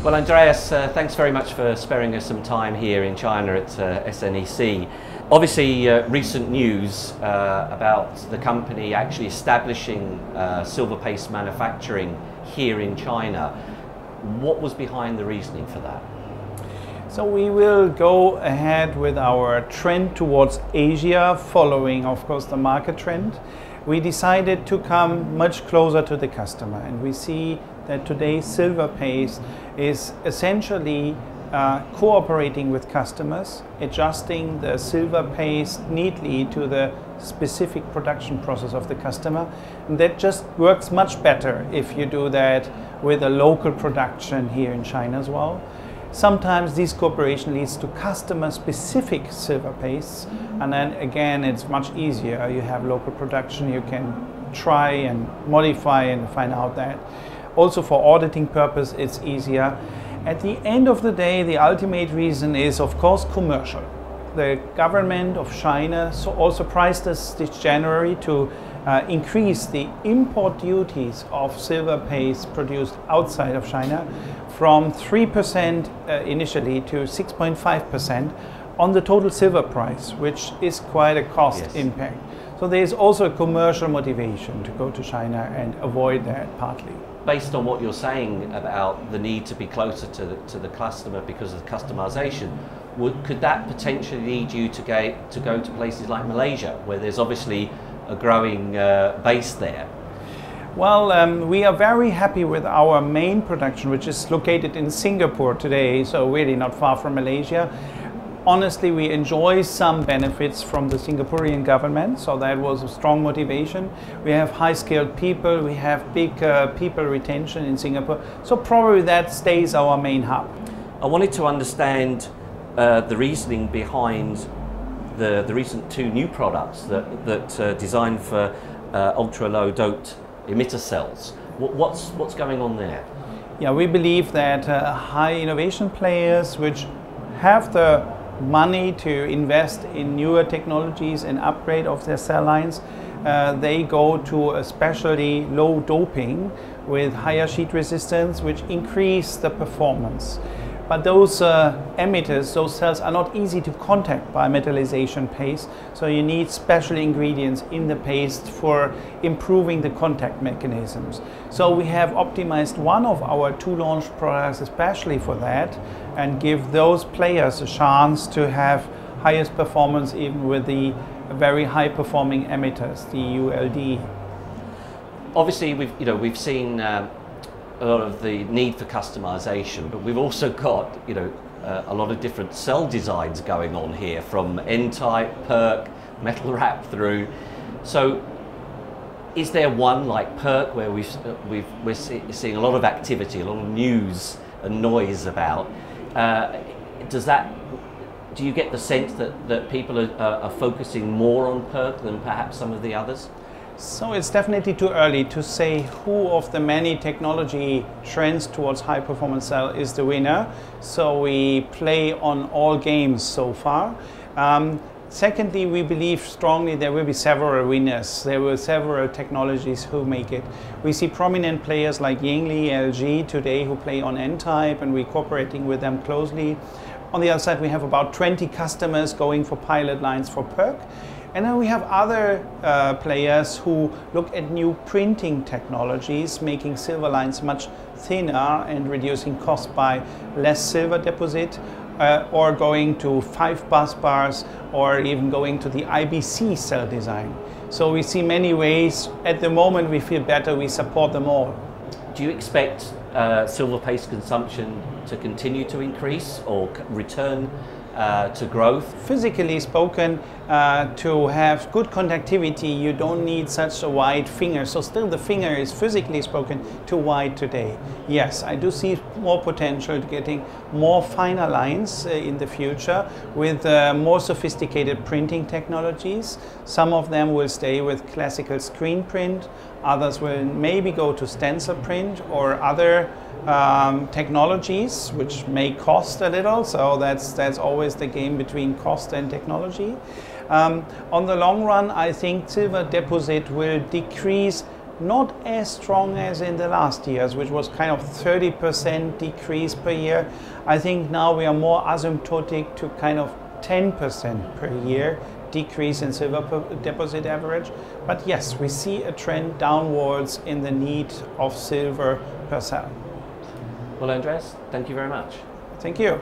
Well, Andreas, thanks very much for sparing us some time here in China at SNEC. Obviously, recent news about the company actually establishing silver paste manufacturing here in China. What was behind the reasoning for that? So we will go ahead with our trend towards Asia, following, of course, the market trend. We decided to come much closer to the customer, and we see that today silver paste is essentially cooperating with customers, adjusting the silver paste neatly to the specific production process of the customer. And that just works much better if you do that with a local production here in China as well. Sometimes this cooperation leads to customer-specific silver pastes, and then again it's much easier. You have local production, you can try and modify and find out that. Also for auditing purpose it's easier. At the end of the day, the ultimate reason is of course commercial. The government of China also priced us this January to increase the import duties of silver paste produced outside of China from 3% initially to 6.5% on the total silver price, which is quite a cost impact. So there is also a commercial motivation to go to China and avoid that partly. Based on what you're saying about the need to be closer to the customer because of customization, could that potentially lead you to go to places like Malaysia, where there's obviously a growing base there? Well, we are very happy with our main production, which is located in Singapore today, so really not far from Malaysia. Honestly, we enjoy some benefits from the Singaporean government, so that was a strong motivation. We have high-skilled people, we have big people retention in Singapore, so probably that stays our main hub. I wanted to understand the reasoning behind the recent two new products that are designed for ultra-low doped emitter cells. What's going on there? Yeah, we believe that high innovation players which have the money to invest in newer technologies and upgrade of their cell lines, they go to especially low doping with higher sheet resistance, which increase the performance. But those emitters, those cells are not easy to contact by metallization paste, so you need special ingredients in the paste for improving the contact mechanisms. So we have optimized one of our two launched products especially for that, and give those players a chance to have highest performance even with the very high performing emitters, the ULD. Obviously we've seen a lot of the need for customization, but we've also got a lot of different cell designs going on here, from N-type, PERC, metal wrap through. So is there one like PERC where we're seeing a lot of activity, a lot of news and noise about? Do you get the sense that people are focusing more on PERC than perhaps some of the others? So it's definitely too early to say who of the many technology trends towards high performance cell is the winner. So we play on all games so far. Secondly, we believe strongly there will be several winners. There were several technologies who make it. We see prominent players like Yingli, LG today who play on N-type, and we're cooperating with them closely. On the other side, we have about 20 customers going for pilot lines for PERC. And then we have other players who look at new printing technologies, making silver lines much thinner and reducing cost by less silver deposit, or going to 5 bus bars, or even going to the IBC cell design. So we see many ways. At the moment we feel better, we support them all. Do you expect silver paste consumption to continue to increase or return to growth? Physically spoken, to have good conductivity, you don't need such a wide finger. So still the finger is physically spoken too wide today. Yes, I do see more potential to getting more finer lines in the future with more sophisticated printing technologies. Some of them will stay with classical screen print. Others will maybe go to stencil print or other technologies which may cost a little, so that's always the game between cost and technology. On the long run, I think silver deposit will decrease not as strong as in the last years, which was kind of 30% decrease per year. I think now we are more asymptotic to kind of 10% per year decrease in silver deposit average. But yes, we see a trend downwards in the need of silver per cell. Well, Andreas, thank you very much. Thank you.